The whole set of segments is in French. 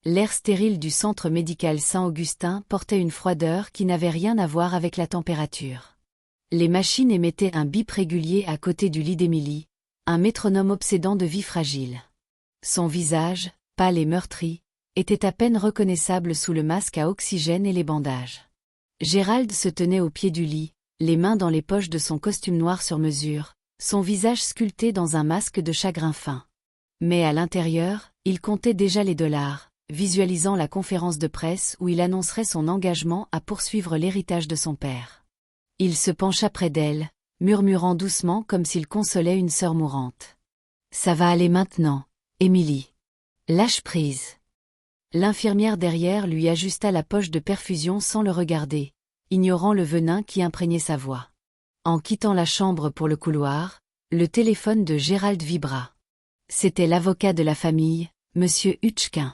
L'air stérile du centre médical Saint-Augustin portait une froideur qui n'avait rien à voir avec la température. Les machines émettaient un bip régulier à côté du lit d'Émilie, un métronome obsédant de vie fragile. Son visage, pâle et meurtri, était à peine reconnaissable sous le masque à oxygène et les bandages. Gérald se tenait au pied du lit, les mains dans les poches de son costume noir sur mesure, son visage sculpté dans un masque de chagrin fin. Mais à l'intérieur, il comptait déjà les dollars, visualisant la conférence de presse où il annoncerait son engagement à poursuivre l'héritage de son père. Il se pencha près d'elle, murmurant doucement comme s'il consolait une sœur mourante. « Ça va aller maintenant, Émilie. Lâche prise. » L'infirmière derrière lui ajusta la poche de perfusion sans le regarder, ignorant le venin qui imprégnait sa voix. En quittant la chambre pour le couloir, le téléphone de Gérald vibra. C'était l'avocat de la famille, Monsieur Hutchkin.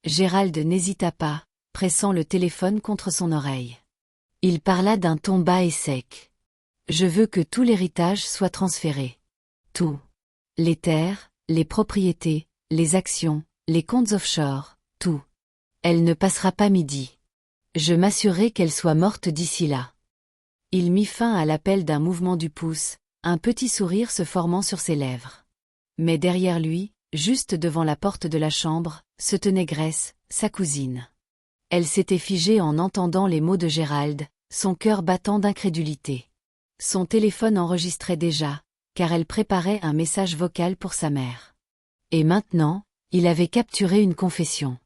Gérald n'hésita pas, pressant le téléphone contre son oreille. Il parla d'un ton bas et sec. « Je veux que tout l'héritage soit transféré. Tout. Les terres, les propriétés, les actions, les comptes offshore, tout. Elle ne passera pas midi. Je m'assurerai qu'elle soit morte d'ici là. » Il mit fin à l'appel d'un mouvement du pouce, un petit sourire se formant sur ses lèvres. Mais derrière lui, juste devant la porte de la chambre, se tenait Grace, sa cousine. Elle s'était figée en entendant les mots de Gérald, son cœur battant d'incrédulité. Son téléphone enregistrait déjà, car elle préparait un message vocal pour sa mère. Et maintenant, il avait capturé une confession.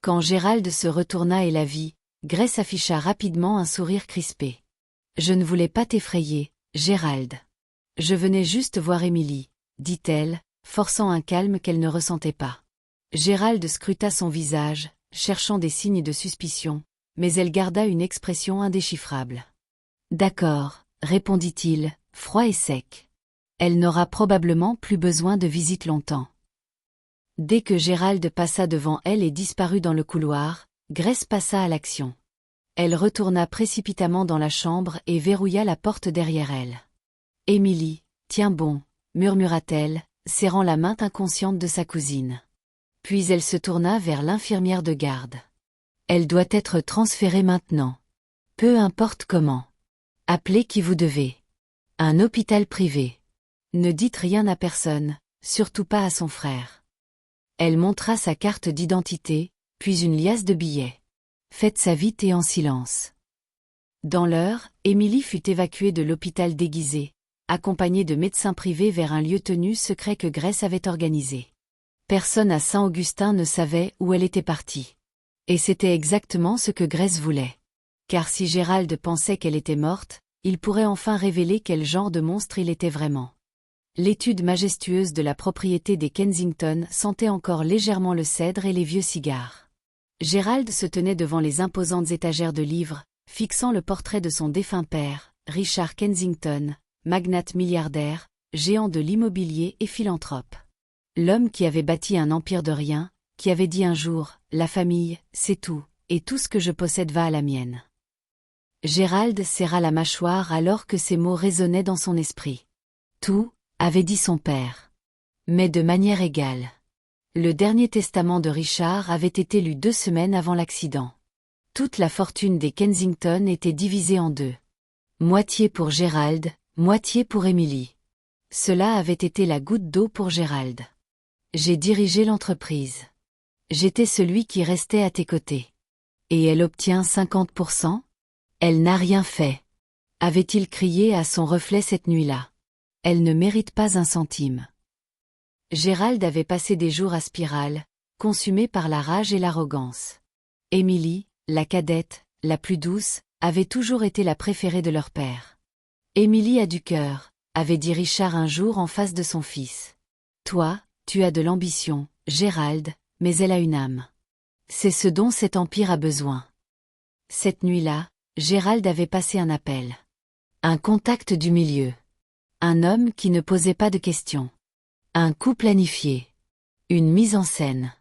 Quand Gérald se retourna et la vit, Grace afficha rapidement un sourire crispé. « Je ne voulais pas t'effrayer, Gérald. Je venais juste voir Émilie, » dit-elle, forçant un calme qu'elle ne ressentait pas. Gérald scruta son visage, cherchant des signes de suspicion, mais elle garda une expression indéchiffrable. « D'accord, » répondit-il, froid et sec. « Elle n'aura probablement plus besoin de visite longtemps. » Dès que Gérald passa devant elle et disparut dans le couloir, Grace passa à l'action. Elle retourna précipitamment dans la chambre et verrouilla la porte derrière elle. « Émilie, tiens bon, » murmura-t-elle, serrant la main inconsciente de sa cousine. Puis elle se tourna vers l'infirmière de garde. « Elle doit être transférée maintenant. Peu importe comment. Appelez qui vous devez. Un hôpital privé. Ne dites rien à personne, surtout pas à son frère. » Elle montra sa carte d'identité, puis une liasse de billets. « Faites ça vite et en silence. » Dans l'heure, Émilie fut évacuée de l'hôpital déguisé, accompagnée de médecins privés vers un lieu tenu secret que Grace avait organisé. Personne à Saint-Augustin ne savait où elle était partie. Et c'était exactement ce que Grace voulait. Car si Gérald pensait qu'elle était morte, il pourrait enfin révéler quel genre de monstre il était vraiment. L'étude majestueuse de la propriété des Kensington sentait encore légèrement le cèdre et les vieux cigares. Gérald se tenait devant les imposantes étagères de livres, fixant le portrait de son défunt père, Richard Kensington, magnate milliardaire, géant de l'immobilier et philanthrope. L'homme qui avait bâti un empire de rien, qui avait dit un jour « La famille, c'est tout, et tout ce que je possède va à la mienne. » Gérald serra la mâchoire alors que ces mots résonnaient dans son esprit. Tout, avait dit son père. Mais de manière égale. Le dernier testament de Richard avait été lu 2 semaines avant l'accident. Toute la fortune des Kensington était divisée en 2. Moitié pour Gérald, moitié pour Émilie. Cela avait été la goutte d'eau pour Gérald. J'ai dirigé l'entreprise. J'étais celui qui restait à tes côtés. Et elle obtient 50%? Elle n'a rien fait. Avait-il crié à son reflet cette nuit-là. Elle ne mérite pas un centime. Gérald avait passé des jours à spirale, consumé par la rage et l'arrogance. Émilie, la cadette, la plus douce, avait toujours été la préférée de leur père. Émilie a du cœur, avait dit Richard un jour en face de son fils. Toi, tu as de l'ambition, Gérald, mais elle a une âme. C'est ce dont cet empire a besoin. Cette nuit-là, Gérald avait passé un appel. Un contact du milieu. Un homme qui ne posait pas de questions. Un coup planifié. Une mise en scène.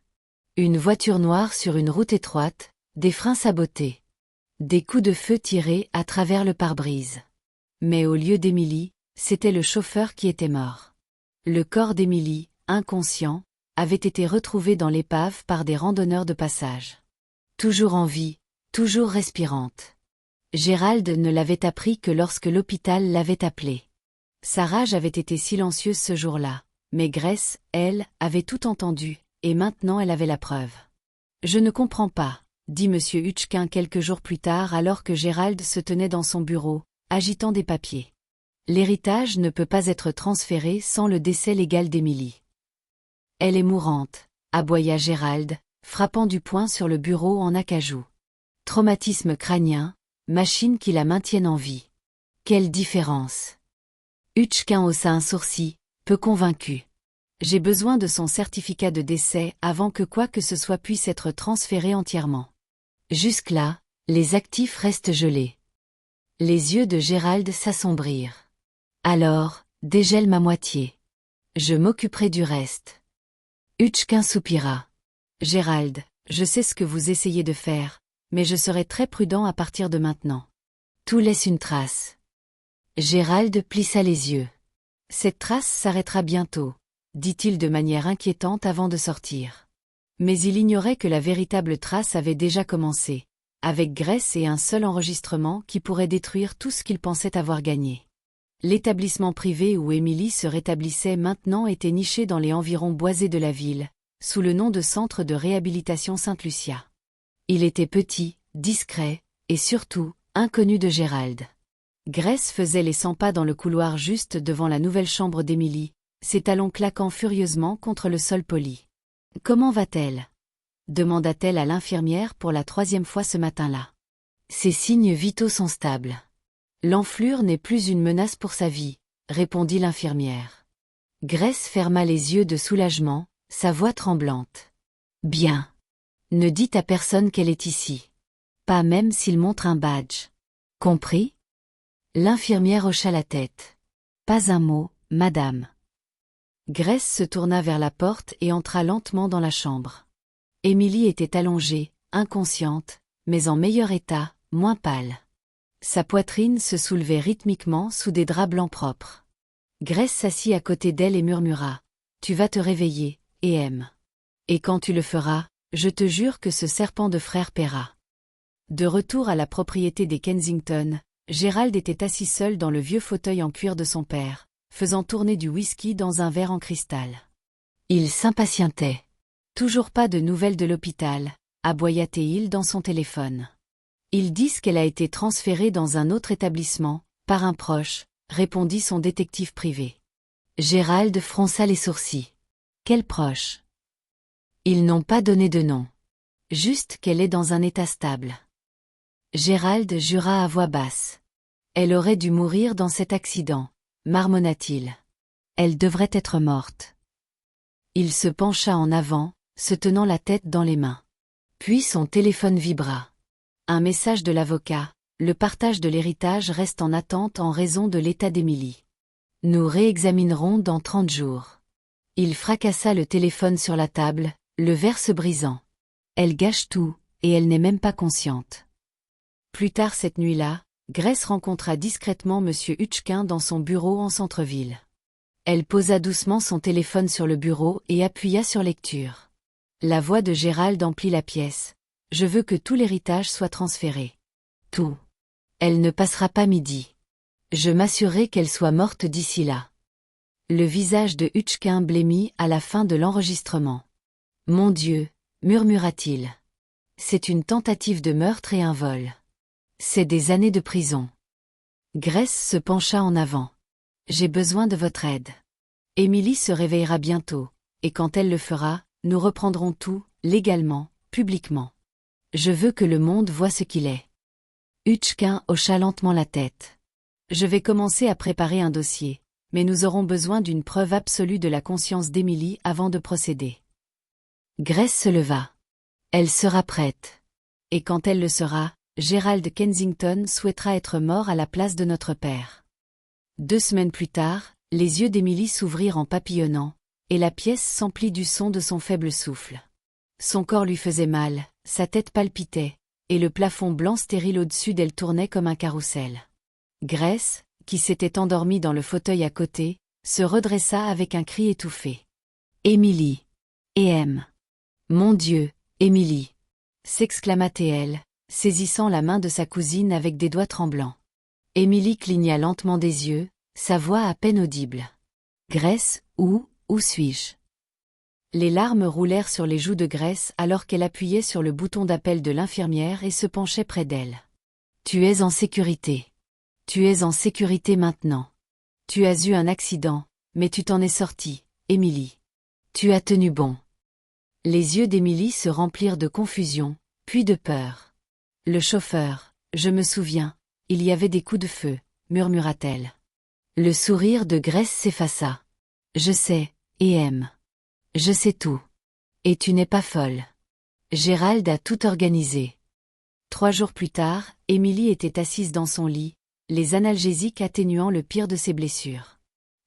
Une voiture noire sur une route étroite, des freins sabotés. Des coups de feu tirés à travers le pare-brise. Mais au lieu d'Émilie, c'était le chauffeur qui était mort. Le corps d'Émilie, inconscient, avait été retrouvée dans l'épave par des randonneurs de passage. Toujours en vie, toujours respirante. Gérald ne l'avait appris que lorsque l'hôpital l'avait appelée. Sa rage avait été silencieuse ce jour-là, mais Grace, elle, avait tout entendu, et maintenant elle avait la preuve. « Je ne comprends pas », dit M. Hutchkin quelques jours plus tard alors que Gérald se tenait dans son bureau, agitant des papiers. « L'héritage ne peut pas être transféré sans le décès légal d'Emily. »« Elle est mourante », aboya Gérald, frappant du poing sur le bureau en acajou. « Traumatisme crânien, machine qui la maintienne en vie. Quelle différence !» Hutchkin haussa un sourcil, peu convaincu. « J'ai besoin de son certificat de décès avant que quoi que ce soit puisse être transféré entièrement. » Jusque-là, les actifs restent gelés. Les yeux de Gérald s'assombrirent. « Alors, dégèle ma moitié. Je m'occuperai du reste. » Hutchkin soupira. « Gérald, je sais ce que vous essayez de faire, mais je serai très prudent à partir de maintenant. Tout laisse une trace. » Gérald plissa les yeux. « Cette trace s'arrêtera bientôt, » dit-il de manière inquiétante avant de sortir. Mais il ignorait que la véritable trace avait déjà commencé, avec Grace et un seul enregistrement qui pourrait détruire tout ce qu'il pensait avoir gagné. L'établissement privé où Emily se rétablissait maintenant était niché dans les environs boisés de la ville, sous le nom de Centre de réhabilitation Sainte-Lucia. Il était petit, discret, et surtout, inconnu de Gérald. Grace faisait les 100 pas dans le couloir juste devant la nouvelle chambre d'Emily, ses talons claquant furieusement contre le sol poli. « Comment va-t-elle » demanda-t-elle à l'infirmière pour la 3e fois ce matin-là. « Ses signes vitaux sont stables. L'enflure n'est plus une menace pour sa vie, » répondit l'infirmière. Grace ferma les yeux de soulagement, sa voix tremblante. « Bien. Ne dites à personne qu'elle est ici. Pas même s'il montre un badge. Compris ?» L'infirmière hocha la tête. « Pas un mot, madame. » Grace se tourna vers la porte et entra lentement dans la chambre. Emily était allongée, inconsciente, mais en meilleur état, moins pâle. Sa poitrine se soulevait rythmiquement sous des draps blancs propres. Grace s'assit à côté d'elle et murmura « Tu vas te réveiller, et aime. Et quand tu le feras, je te jure que ce serpent de frère paiera. » De retour à la propriété des Kensington, Gérald était assis seul dans le vieux fauteuil en cuir de son père, faisant tourner du whisky dans un verre en cristal. Il s'impatientait. Toujours pas de nouvelles de l'hôpital, aboya Théil dans son téléphone. Ils disent qu'elle a été transférée dans un autre établissement, par un proche, répondit son détective privé. Gérald fronça les sourcils. Quel proche? Ils n'ont pas donné de nom. Juste qu'elle est dans un état stable. Gérald jura à voix basse. Elle aurait dû mourir dans cet accident, marmonna-t-il. Elle devrait être morte. Il se pencha en avant, se tenant la tête dans les mains. Puis son téléphone vibra. Un message de l'avocat, le partage de l'héritage reste en attente en raison de l'état d'Emily. Nous réexaminerons dans 30 jours. Il fracassa le téléphone sur la table, le verre se brisant. Elle gâche tout, et elle n'est même pas consciente. Plus tard cette nuit-là, Grace rencontra discrètement M. Hutchkin dans son bureau en centre-ville. Elle posa doucement son téléphone sur le bureau et appuya sur lecture. La voix de Gérald emplit la pièce. « Je veux que tout l'héritage soit transféré. Tout. Elle ne passera pas midi. Je m'assurerai qu'elle soit morte d'ici là. » Le visage de Hutchkin blêmit à la fin de l'enregistrement. « Mon Dieu » murmura-t-il. « C'est une tentative de meurtre et un vol. C'est des années de prison. » Grace se pencha en avant. « J'ai besoin de votre aide. Emily se réveillera bientôt, et quand elle le fera, nous reprendrons tout, légalement, publiquement. Je veux que le monde voie ce qu'il est. » Hutchkin hocha lentement la tête. « Je vais commencer à préparer un dossier, mais nous aurons besoin d'une preuve absolue de la conscience d'Emily avant de procéder. » Grace se leva. « Elle sera prête. Et quand elle le sera, Gérald Kensington souhaitera être mort à la place de notre père. » 2 semaines plus tard, les yeux d'Emily s'ouvrirent en papillonnant, et la pièce s'emplit du son de son faible souffle. Son corps lui faisait mal, sa tête palpitait, et le plafond blanc stérile au-dessus d'elle tournait comme un carrousel. Grace, qui s'était endormie dans le fauteuil à côté, se redressa avec un cri étouffé. « Emily !» Et M. Mon Dieu, Émilie! S'exclama-t-elle, saisissant la main de sa cousine avec des doigts tremblants. Émilie cligna lentement des yeux, sa voix à peine audible. Grace, où suis-je? Les larmes roulèrent sur les joues de Grace alors qu'elle appuyait sur le bouton d'appel de l'infirmière et se penchait près d'elle. Tu es en sécurité. Tu es en sécurité maintenant. Tu as eu un accident, mais tu t'en es sortie, Émilie. Tu as tenu bon. Les yeux d'Émilie se remplirent de confusion, puis de peur. Le chauffeur, je me souviens, il y avait des coups de feu, murmura-t-elle. Le sourire de Grace s'effaça. Je sais, et M. Je sais tout. Et tu n'es pas folle. Gérald a tout organisé. 3 jours plus tard, Émilie était assise dans son lit, les analgésiques atténuant le pire de ses blessures.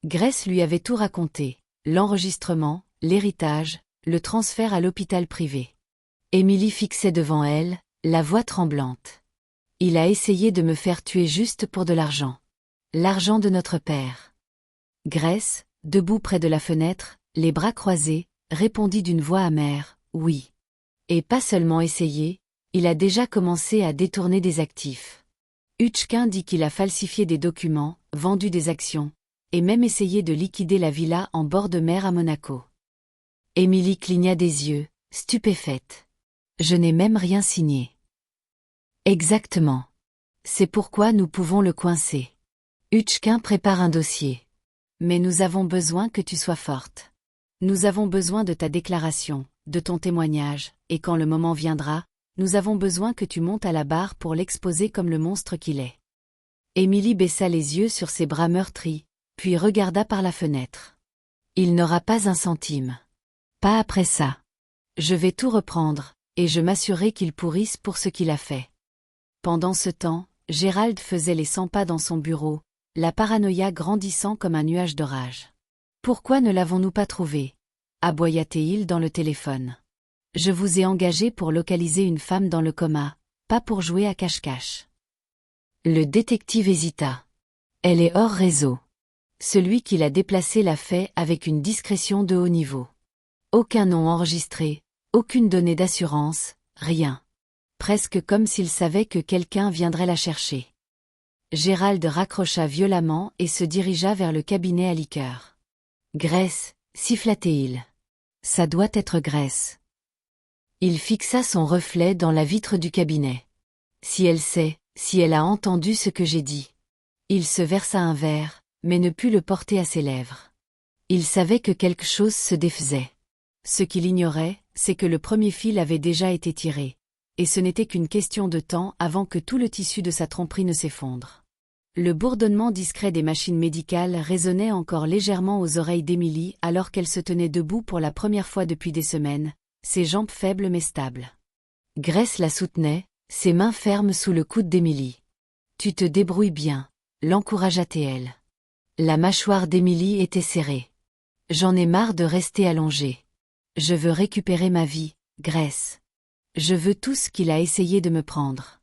Grace lui avait tout raconté, l'enregistrement, l'héritage, le transfert à l'hôpital privé. Émilie fixait devant elle, la voix tremblante. Il a essayé de me faire tuer juste pour de l'argent. L'argent de notre père. Grace, debout près de la fenêtre, les bras croisés, répondit d'une voix amère, oui. Et pas seulement essayer, il a déjà commencé à détourner des actifs. Hutchkin dit qu'il a falsifié des documents, vendu des actions, et même essayé de liquider la villa en bord de mer à Monaco. Émilie cligna des yeux, stupéfaite. Je n'ai même rien signé. Exactement. C'est pourquoi nous pouvons le coincer. Hutchkin prépare un dossier. Mais nous avons besoin que tu sois forte. Nous avons besoin de ta déclaration, de ton témoignage, et quand le moment viendra, nous avons besoin que tu montes à la barre pour l'exposer comme le monstre qu'il est. Émilie baissa les yeux sur ses bras meurtris, puis regarda par la fenêtre. Il n'aura pas un centime. Pas après ça. Je vais tout reprendre, et je m'assurerai qu'il pourrisse pour ce qu'il a fait. Pendant ce temps, Gérald faisait les 100 pas dans son bureau, la paranoïa grandissant comme un nuage d'orage. Pourquoi ne l'avons-nous pas trouvé? Aboya-t-il dans le téléphone. Je vous ai engagé pour localiser une femme dans le coma, pas pour jouer à cache-cache. Le détective hésita. Elle est hors réseau. Celui qui l'a déplacée l'a fait avec une discrétion de haut niveau. Aucun nom enregistré, aucune donnée d'assurance, rien. Presque comme s'il savait que quelqu'un viendrait la chercher. Gérald raccrocha violemment et se dirigea vers le cabinet à liqueurs. Grace, siffla-t-il. Ça doit être Grace. Il fixa son reflet dans la vitre du cabinet. Si elle sait, si elle a entendu ce que j'ai dit. Il se versa un verre, mais ne put le porter à ses lèvres. Il savait que quelque chose se défaisait. Ce qu'il ignorait, c'est que le premier fil avait déjà été tiré, et ce n'était qu'une question de temps avant que tout le tissu de sa tromperie ne s'effondre. Le bourdonnement discret des machines médicales résonnait encore légèrement aux oreilles d'Émilie alors qu'elle se tenait debout pour la première fois depuis des semaines, ses jambes faibles mais stables. Grace la soutenait, ses mains fermes sous le coude d'Émilie. « Tu te débrouilles bien », l'encouragea-t-elle. La mâchoire d'Émilie était serrée. « J'en ai marre de rester allongée. Je veux récupérer ma vie, Grace. Je veux tout ce qu'il a essayé de me prendre. »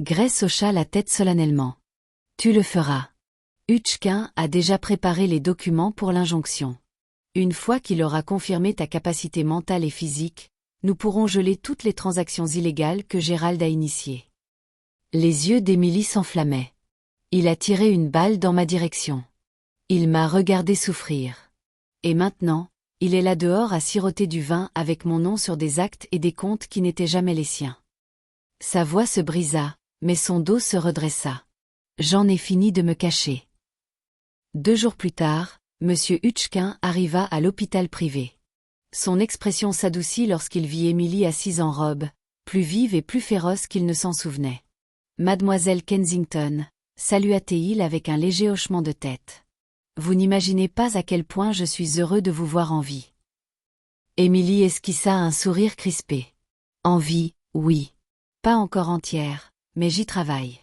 Grace hocha la tête solennellement. « Tu le feras. Hutchkin a déjà préparé les documents pour l'injonction. Une fois qu'il aura confirmé ta capacité mentale et physique, nous pourrons geler toutes les transactions illégales que Gérald a initiées. » Les yeux d'Émilie s'enflammaient. Il a tiré une balle dans ma direction. Il m'a regardé souffrir. Et maintenant, il est là dehors à siroter du vin avec mon nom sur des actes et des comptes qui n'étaient jamais les siens. Sa voix se brisa, mais son dos se redressa. J'en ai fini de me cacher. 2 jours plus tard, Monsieur Hutchkin arriva à l'hôpital privé. Son expression s'adoucit lorsqu'il vit Émilie assise en robe, plus vive et plus féroce qu'il ne s'en souvenait. Mademoiselle Kensington, salua-t-il avec un léger hochement de tête. Vous n'imaginez pas à quel point je suis heureux de vous voir en vie. Émilie esquissa un sourire crispé. En vie, oui. Pas encore entière, mais j'y travaille.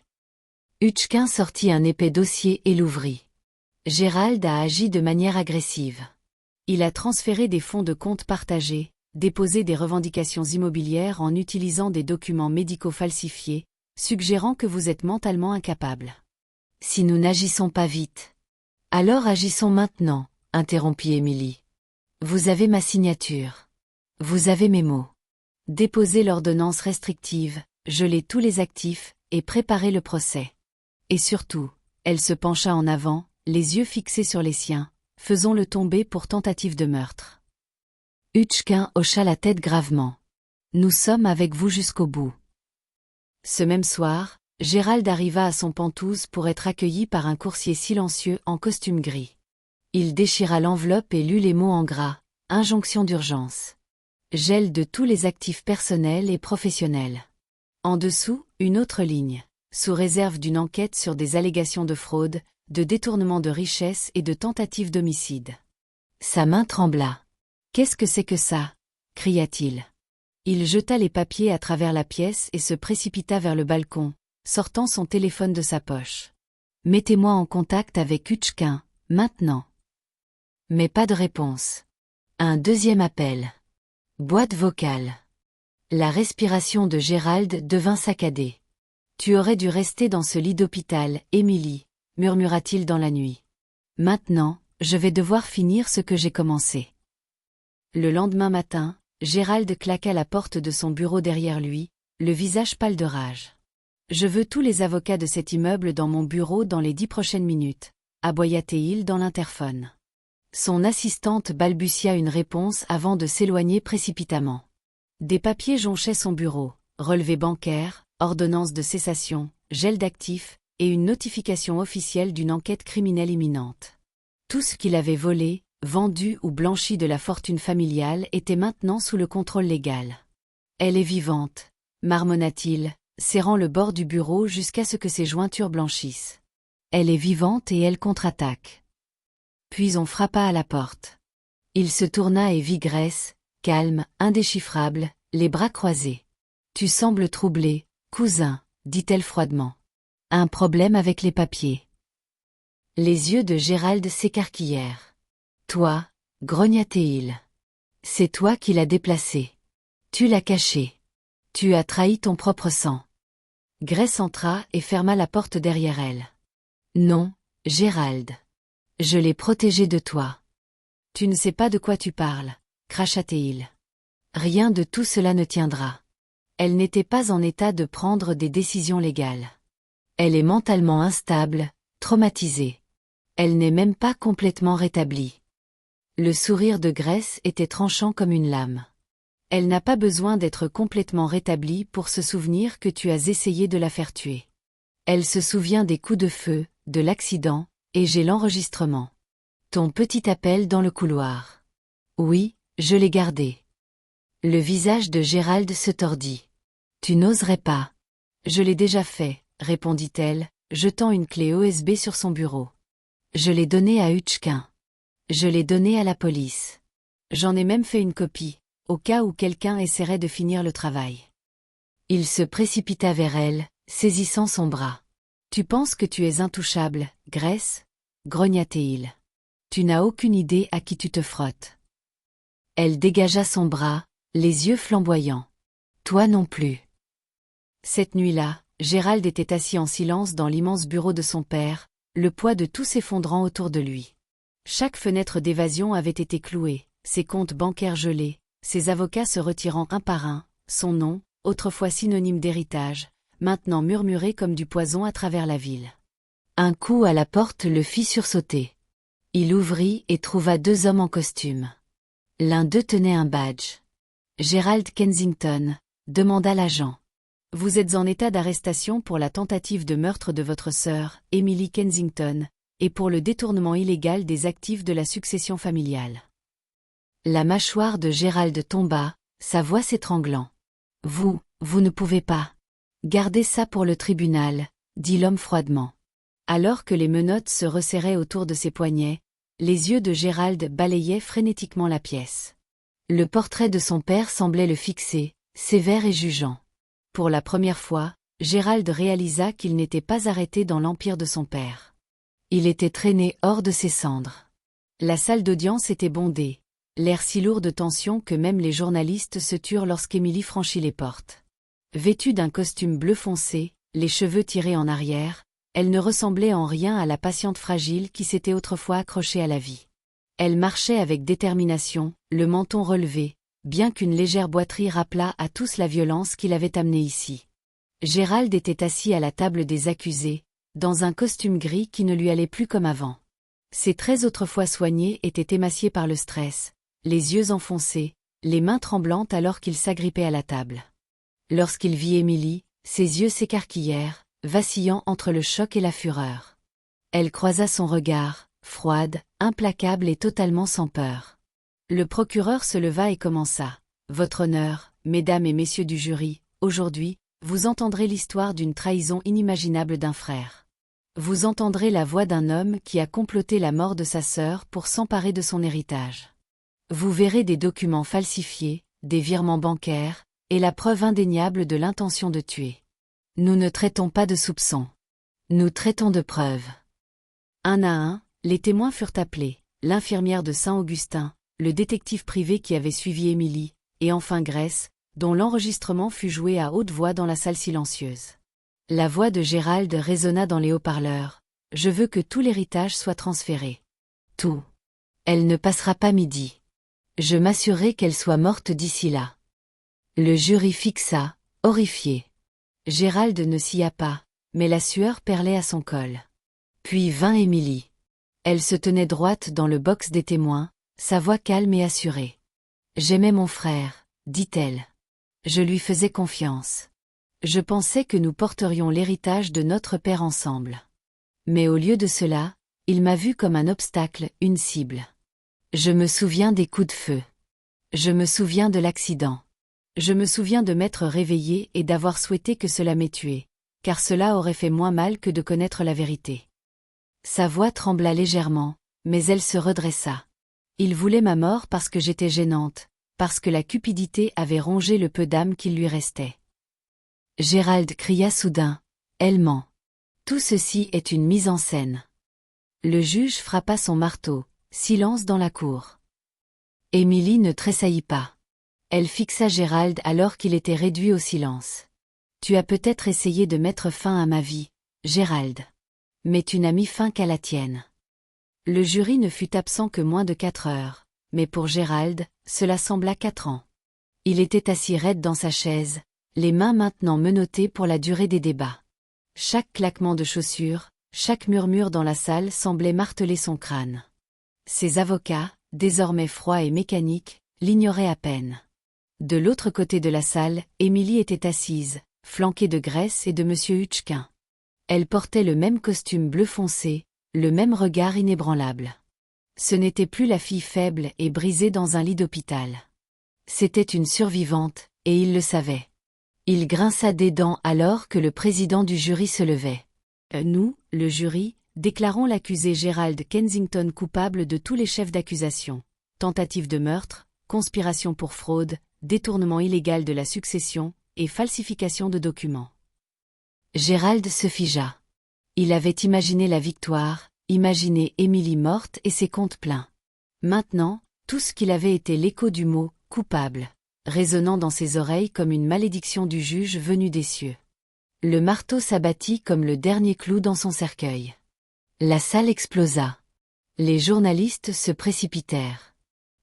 Hutchkin sortit un épais dossier et l'ouvrit. Gérald a agi de manière agressive. Il a transféré des fonds de compte partagés, déposé des revendications immobilières en utilisant des documents médicaux falsifiés, suggérant que vous êtes mentalement incapable. Si nous n'agissons pas vite. Alors agissons maintenant, interrompit Émilie. Vous avez ma signature. Vous avez mes mots. Déposez l'ordonnance restrictive, gelez tous les actifs, et préparez le procès. Et surtout, elle se pencha en avant, les yeux fixés sur les siens, faisons-le tomber pour tentative de meurtre. Hutchkin hocha la tête gravement. Nous sommes avec vous jusqu'au bout. Ce même soir, Gérald arriva à son Penthouse pour être accueilli par un coursier silencieux en costume gris. Il déchira l'enveloppe et lut les mots en gras, injonction d'urgence. Gel de tous les actifs personnels et professionnels. En dessous, une autre ligne, sous réserve d'une enquête sur des allégations de fraude, de détournement de richesse et de tentative d'homicide. Sa main trembla. « Qu'est-ce que c'est que ça » cria-t-il. Il jeta les papiers à travers la pièce et se précipita vers le balcon, sortant son téléphone de sa poche. « Mettez-moi en contact avec Hutchkin, maintenant. » Mais pas de réponse. Un deuxième appel. Boîte vocale. La respiration de Gérald devint saccadée. « Tu aurais dû rester dans ce lit d'hôpital, Émilie, » murmura-t-il dans la nuit. « Maintenant, je vais devoir finir ce que j'ai commencé. » Le lendemain matin, Gérald claqua la porte de son bureau derrière lui, le visage pâle de rage. « Je veux tous les avocats de cet immeuble dans mon bureau dans les 10 prochaines minutes, » aboya Théil dans l'interphone. Son assistante balbutia une réponse avant de s'éloigner précipitamment. Des papiers jonchaient son bureau, relevés bancaires, ordonnance de cessation, gel d'actifs, et une notification officielle d'une enquête criminelle imminente. Tout ce qu'il avait volé, vendu ou blanchi de la fortune familiale était maintenant sous le contrôle légal. « Elle est vivante », marmonna-t-il, serrant le bord du bureau jusqu'à ce que ses jointures blanchissent. « Elle est vivante et elle contre-attaque. » Puis on frappa à la porte. Il se tourna et vit Grace, calme, indéchiffrable, les bras croisés. « Tu sembles troublé, cousin, » dit-elle froidement. « Un problème avec les papiers. » Les yeux de Gérald s'écarquillèrent. « Toi, » grogna Théil. « C'est toi qui l'as déplacé. Tu l'as caché. Tu as trahi ton propre sang. » Grace entra et ferma la porte derrière elle. « Non, Gérald. Je l'ai protégé de toi. »« Tu ne sais pas de quoi tu parles, » cracha Théil. « Rien de tout cela ne tiendra. Elle n'était pas en état de prendre des décisions légales. Elle est mentalement instable, traumatisée. Elle n'est même pas complètement rétablie. » Le sourire de Grace était tranchant comme une lame. « Elle n'a pas besoin d'être complètement rétablie pour se souvenir que tu as essayé de la faire tuer. Elle se souvient des coups de feu, de l'accident, et j'ai l'enregistrement. Ton petit appel dans le couloir. Oui, je l'ai gardé. » Le visage de Gérald se tordit. « Tu n'oserais pas. »« Je l'ai déjà fait, » répondit-elle, jetant une clé USB sur son bureau. « Je l'ai donnée à Hutchkin. Je l'ai donnée à la police. J'en ai même fait une copie, au cas où quelqu'un essaierait de finir le travail. » Il se précipita vers elle, saisissant son bras. « Tu penses que tu es intouchable, Grace ?» grogna Théil. « Tu n'as aucune idée à qui tu te frottes. » Elle dégagea son bras, les yeux flamboyants. « Toi non plus. » Cette nuit-là, Gérald était assis en silence dans l'immense bureau de son père, le poids de tout s'effondrant autour de lui. Chaque fenêtre d'évasion avait été clouée, ses comptes bancaires gelés, ses avocats se retirant un par un, son nom, autrefois synonyme d'héritage, maintenant murmuré comme du poison à travers la ville. Un coup à la porte le fit sursauter. Il ouvrit et trouva 2 hommes en costume. L'un d'eux tenait un badge. « Gérald Kensington », demanda l'agent. « Vous êtes en état d'arrestation pour la tentative de meurtre de votre sœur, Emily Kensington, et pour le détournement illégal des actifs de la succession familiale. » La mâchoire de Gérald tomba, sa voix s'étranglant. « Vous ne pouvez pas. Gardez ça pour le tribunal, » dit l'homme froidement. Alors que les menottes se resserraient autour de ses poignets, les yeux de Gérald balayaient frénétiquement la pièce. Le portrait de son père semblait le fixer, sévère et jugeant. Pour la première fois, Gérald réalisa qu'il n'était pas arrêté dans l'empire de son père. Il était traîné hors de ses cendres. La salle d'audience était bondée, l'air si lourd de tension que même les journalistes se turent lorsqu'Émilie franchit les portes. Vêtue d'un costume bleu foncé, les cheveux tirés en arrière, elle ne ressemblait en rien à la patiente fragile qui s'était autrefois accrochée à la vie. Elle marchait avec détermination, le menton relevé, bien qu'une légère boiterie rappelât à tous la violence qui l'avait amené ici. Gérald était assis à la table des accusés, dans un costume gris qui ne lui allait plus comme avant. Ses traits autrefois soignés étaient émaciés par le stress, les yeux enfoncés, les mains tremblantes alors qu'il s'agrippait à la table. Lorsqu'il vit Émilie, ses yeux s'écarquillèrent, vacillant entre le choc et la fureur. Elle croisa son regard, froide, implacable et totalement sans peur. Le procureur se leva et commença. « Votre honneur, mesdames et messieurs du jury, aujourd'hui, vous entendrez l'histoire d'une trahison inimaginable d'un frère. Vous entendrez la voix d'un homme qui a comploté la mort de sa sœur pour s'emparer de son héritage. Vous verrez des documents falsifiés, des virements bancaires, et la preuve indéniable de l'intention de tuer. Nous ne traitons pas de soupçons. Nous traitons de preuves. » Un à un, les témoins furent appelés, l'infirmière de Saint-Augustin, le détective privé qui avait suivi Émilie, et enfin Grèce, dont l'enregistrement fut joué à haute voix dans la salle silencieuse. La voix de Gérald résonna dans les haut-parleurs. « Je veux que tout l'héritage soit transféré. Tout. Elle ne passera pas midi. Je m'assurerai qu'elle soit morte d'ici là. » Le jury fixa, horrifié. Gérald ne sia pas, mais la sueur perlait à son col. Puis vint Émilie. Elle se tenait droite dans le box des témoins, sa voix calme et assurée. « J'aimais mon frère, dit-elle. Je lui faisais confiance. Je pensais que nous porterions l'héritage de notre père ensemble. Mais au lieu de cela, il m'a vu comme un obstacle, une cible. Je me souviens des coups de feu. Je me souviens de l'accident. Je me souviens de m'être réveillé et d'avoir souhaité que cela m'ait tué, car cela aurait fait moins mal que de connaître la vérité. » Sa voix trembla légèrement, mais elle se redressa. Il voulait ma mort parce que j'étais gênante, parce que la cupidité avait rongé le peu d'âme qu'il lui restait. Gérald cria soudain, « Elle ment. Tout ceci est une mise en scène. » Le juge frappa son marteau, silence dans la cour. Émilie ne tressaillit pas. Elle fixa Gérald alors qu'il était réduit au silence. « Tu as peut-être essayé de mettre fin à ma vie, Gérald. Mais tu n'as mis fin qu'à la tienne. » Le jury ne fut absent que moins de 4 heures, mais pour Gérald, cela sembla 4 ans. Il était assis raide dans sa chaise, les mains maintenant menottées pour la durée des débats. Chaque claquement de chaussures, chaque murmure dans la salle semblait marteler son crâne. Ses avocats, désormais froids et mécaniques, l'ignoraient à peine. De l'autre côté de la salle, Émilie était assise, flanquée de Grèce et de M. Hutchkin. Elle portait le même costume bleu foncé, le même regard inébranlable. Ce n'était plus la fille faible et brisée dans un lit d'hôpital. C'était une survivante, et il le savait. Il grinça des dents alors que le président du jury se levait. « Nous, le jury, déclarons l'accusé Gérald Kensington coupable de tous les chefs d'accusation. Tentative de meurtre, conspiration pour fraude, détournement illégal de la succession et falsification de documents. » Gérald se figea. Il avait imaginé la victoire, imaginé Émilie morte et ses comptes pleins. Maintenant, tout ce qu'il avait était l'écho du mot « coupable », résonnant dans ses oreilles comme une malédiction du juge venu des cieux. Le marteau s'abattit comme le dernier clou dans son cercueil. La salle explosa. Les journalistes se précipitèrent.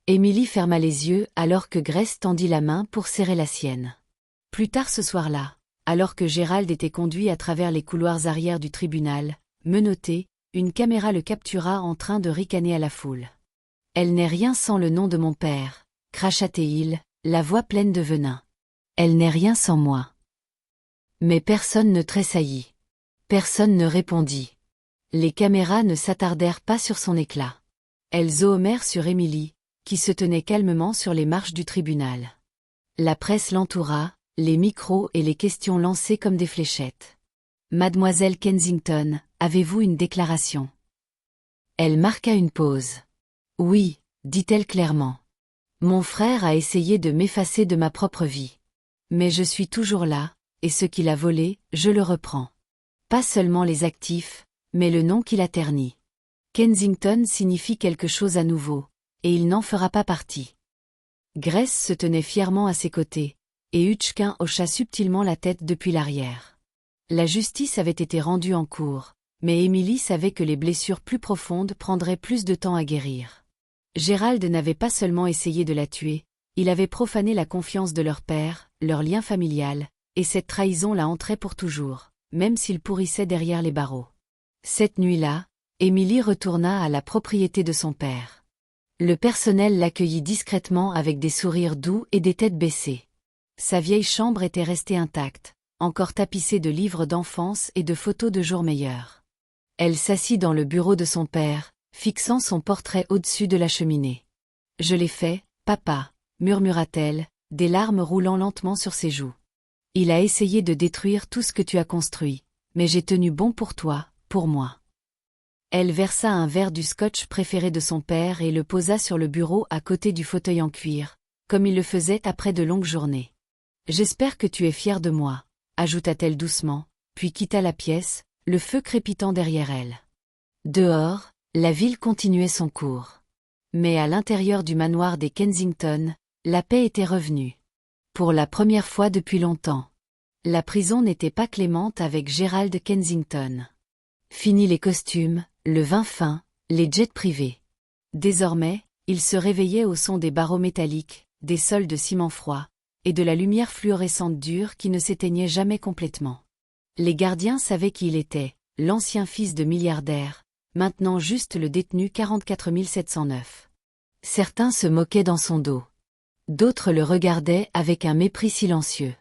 Émilie ferma les yeux alors que Grèce tendit la main pour serrer la sienne. Plus tard ce soir-là, alors que Gérald était conduit à travers les couloirs arrière du tribunal, menotté, une caméra le captura en train de ricaner à la foule. « Elle n'est rien sans le nom de mon père, » cracha-t-il, la voix pleine de venin. « Elle n'est rien sans moi. » Mais personne ne tressaillit. Personne ne répondit. Les caméras ne s'attardèrent pas sur son éclat. Elles zoomèrent sur Émilie, qui se tenait calmement sur les marches du tribunal. La presse l'entoura, les micros et les questions lancées comme des fléchettes. « Mademoiselle Kensington, avez-vous une déclaration ?» Elle marqua une pause. « Oui, dit-elle clairement. Mon frère a essayé de m'effacer de ma propre vie. Mais je suis toujours là, et ce qu'il a volé, je le reprends. Pas seulement les actifs, mais le nom qu'il a terni. Kensington signifie quelque chose à nouveau, et il n'en fera pas partie. » Grèce se tenait fièrement à ses côtés, et Hutchkin hocha subtilement la tête depuis l'arrière. La justice avait été rendue en cours, mais Émilie savait que les blessures plus profondes prendraient plus de temps à guérir. Gérald n'avait pas seulement essayé de la tuer, Il avait profané la confiance de leur père, leur lien familial, et cette trahison la hantrait pour toujours, même s'il pourrissait derrière les barreaux. Cette nuit-là, Émilie retourna à la propriété de son père. Le personnel l'accueillit discrètement avec des sourires doux et des têtes baissées. Sa vieille chambre était restée intacte, encore tapissée de livres d'enfance et de photos de jours meilleurs. Elle s'assit dans le bureau de son père, fixant son portrait au-dessus de la cheminée. « Je l'ai fait, papa », murmura-t-elle, des larmes roulant lentement sur ses joues. « Il a essayé de détruire tout ce que tu as construit, mais j'ai tenu bon pour toi, pour moi. » Elle versa un verre du scotch préféré de son père et le posa sur le bureau à côté du fauteuil en cuir, comme il le faisait après de longues journées. « J'espère que tu es fier de moi », ajouta-t-elle doucement, puis quitta la pièce, le feu crépitant derrière elle. Dehors, la ville continuait son cours. Mais à l'intérieur du manoir des Kensington, la paix était revenue. Pour la première fois depuis longtemps. La prison n'était pas clémente avec Gérald Kensington. Fini les costumes, le vin fin, les jets privés. Désormais, il se réveillait au son des barreaux métalliques, des sols de ciment froid, et de la lumière fluorescente dure qui ne s'éteignait jamais complètement. Les gardiens savaient qui il était, l'ancien fils de milliardaire, maintenant juste le détenu 44 709. Certains se moquaient dans son dos. D'autres le regardaient avec un mépris silencieux.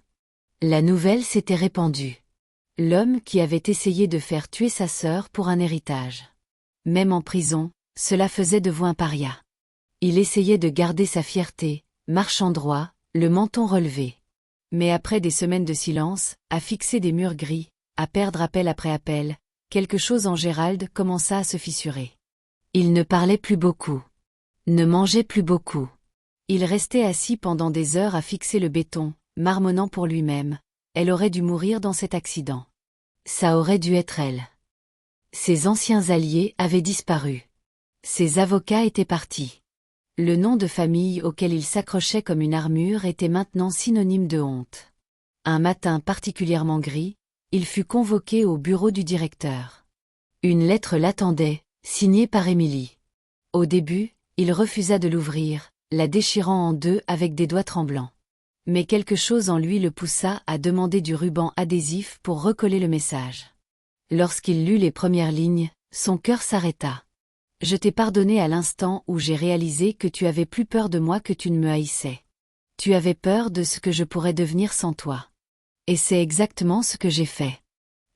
La nouvelle s'était répandue. L'homme qui avait essayé de faire tuer sa sœur pour un héritage. Même en prison, cela faisait de vous un paria. Il essayait de garder sa fierté, marchant droit, le menton relevé. Mais après des semaines de silence, à fixer des murs gris, à perdre appel après appel, quelque chose en Gérald commença à se fissurer. Il ne parlait plus beaucoup. Ne mangeait plus beaucoup. Il restait assis pendant des heures à fixer le béton, marmonnant pour lui-même. Elle aurait dû mourir dans cet accident. Ça aurait dû être elle. Ses anciens alliés avaient disparu. Ses avocats étaient partis. Le nom de famille auquel il s'accrochait comme une armure était maintenant synonyme de honte. Un matin particulièrement gris, il fut convoqué au bureau du directeur. Une lettre l'attendait, signée par Émilie. Au début, il refusa de l'ouvrir, la déchirant en deux avec des doigts tremblants. Mais quelque chose en lui le poussa à demander du ruban adhésif pour recoller le message. Lorsqu'il lut les premières lignes, son cœur s'arrêta. « Je t'ai pardonné à l'instant où j'ai réalisé que tu avais plus peur de moi que tu ne me haïssais. Tu avais peur de ce que je pourrais devenir sans toi. Et c'est exactement ce que j'ai fait.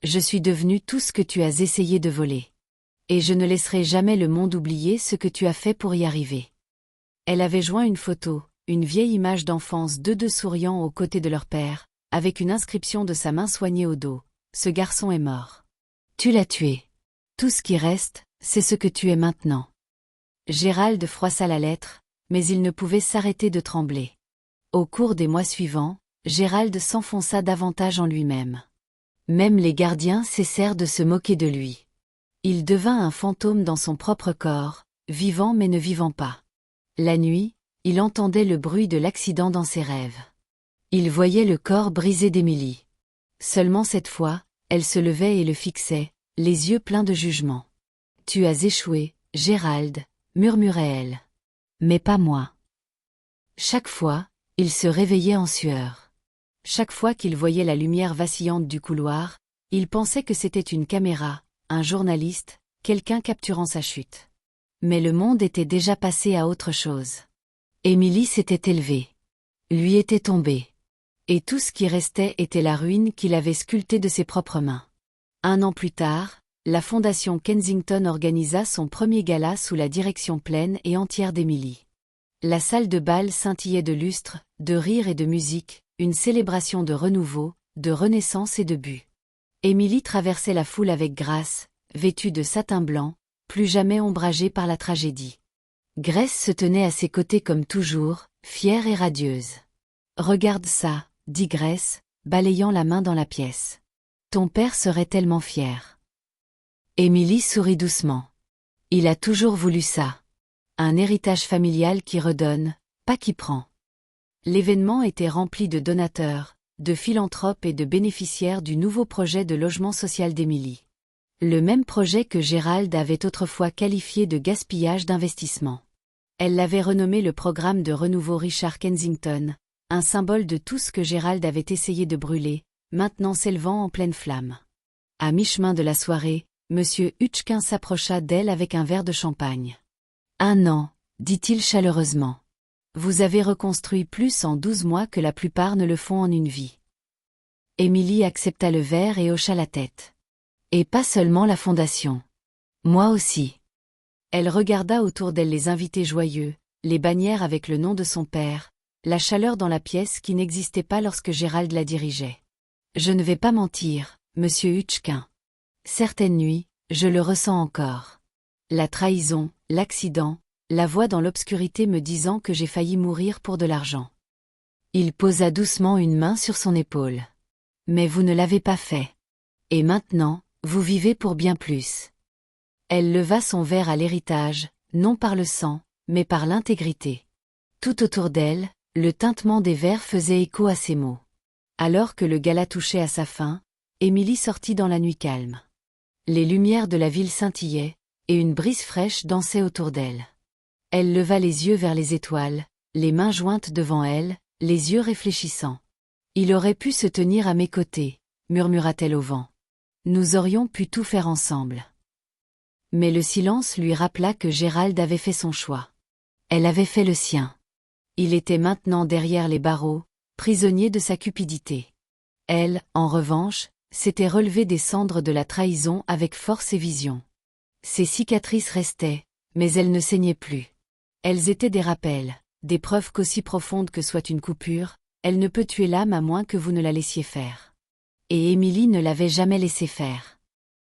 Je suis devenu tout ce que tu as essayé de voler. Et je ne laisserai jamais le monde oublier ce que tu as fait pour y arriver. » Elle avait joint une photo, une vieille image d'enfance d'eux deux souriant aux côtés de leur père, avec une inscription de sa main soignée au dos. « Ce garçon est mort. Tu l'as tué. Tout ce qui reste, c'est ce que tu es maintenant. » Gérald froissa la lettre, mais il ne pouvait s'arrêter de trembler. Au cours des mois suivants, Gérald s'enfonça davantage en lui-même. Même les gardiens cessèrent de se moquer de lui. Il devint un fantôme dans son propre corps, vivant mais ne vivant pas. La nuit, il entendait le bruit de l'accident dans ses rêves. Il voyait le corps brisé d'Émilie. Seulement cette fois, elle se levait et le fixait, les yeux pleins de jugement. « Tu as échoué, Gérald », murmurait-elle. « Mais pas moi. » Chaque fois, il se réveillait en sueur. Chaque fois qu'il voyait la lumière vacillante du couloir, il pensait que c'était une caméra, un journaliste, quelqu'un capturant sa chute. Mais le monde était déjà passé à autre chose. Émilie s'était élevée. Lui était tombée. Et tout ce qui restait était la ruine qu'il avait sculptée de ses propres mains. Un an plus tard, la Fondation Kensington organisa son premier gala sous la direction pleine et entière d'Émilie. La salle de bal scintillait de lustre, de rire et de musique, une célébration de renouveau, de renaissance et de but. Émilie traversait la foule avec grâce, vêtue de satin blanc, plus jamais ombragée par la tragédie. Grace se tenait à ses côtés comme toujours, fière et radieuse. « Regarde ça », dit Grace, balayant la main dans la pièce. « Ton père serait tellement fier. » Émilie sourit doucement. Il a toujours voulu ça. Un héritage familial qui redonne, pas qui prend. L'événement était rempli de donateurs, de philanthropes et de bénéficiaires du nouveau projet de logement social d'Émilie. Le même projet que Gérald avait autrefois qualifié de gaspillage d'investissement. Elle l'avait renommé le programme de renouveau Richard Kensington, un symbole de tout ce que Gérald avait essayé de brûler, maintenant s'élevant en pleine flamme. À mi-chemin de la soirée, Monsieur Hutchkin s'approcha d'elle avec un verre de champagne. « 1 an, dit-il chaleureusement. Vous avez reconstruit plus en 12 mois que la plupart ne le font en une vie. » Émilie accepta le verre et hocha la tête. « Et pas seulement la fondation. Moi aussi. » Elle regarda autour d'elle les invités joyeux, les bannières avec le nom de son père, la chaleur dans la pièce qui n'existait pas lorsque Gérald la dirigeait. « Je ne vais pas mentir, Monsieur Hutchkin. Certaines nuits, je le ressens encore. La trahison, l'accident, la voix dans l'obscurité me disant que j'ai failli mourir pour de l'argent. » Il posa doucement une main sur son épaule. « Mais vous ne l'avez pas fait. Et maintenant, vous vivez pour bien plus. » Elle leva son verre à l'héritage, non par le sang, mais par l'intégrité. Tout autour d'elle, le tintement des verres faisait écho à ces mots. Alors que le gala touchait à sa fin, Émilie sortit dans la nuit calme. Les lumières de la ville scintillaient, et une brise fraîche dansait autour d'elle. Elle leva les yeux vers les étoiles, les mains jointes devant elle, les yeux réfléchissants. « Il aurait pu se tenir à mes côtés, » murmura-t-elle au vent. « Nous aurions pu tout faire ensemble. » Mais le silence lui rappela que Gérald avait fait son choix. Elle avait fait le sien. Il était maintenant derrière les barreaux, prisonnier de sa cupidité. Elle, en revanche, s'était relevée des cendres de la trahison avec force et vision. Ses cicatrices restaient, mais elles ne saignaient plus. Elles étaient des rappels, des preuves qu'aussi profonde que soit une coupure, elle ne peut tuer l'âme à moins que vous ne la laissiez faire. Et Émilie ne l'avait jamais laissé faire.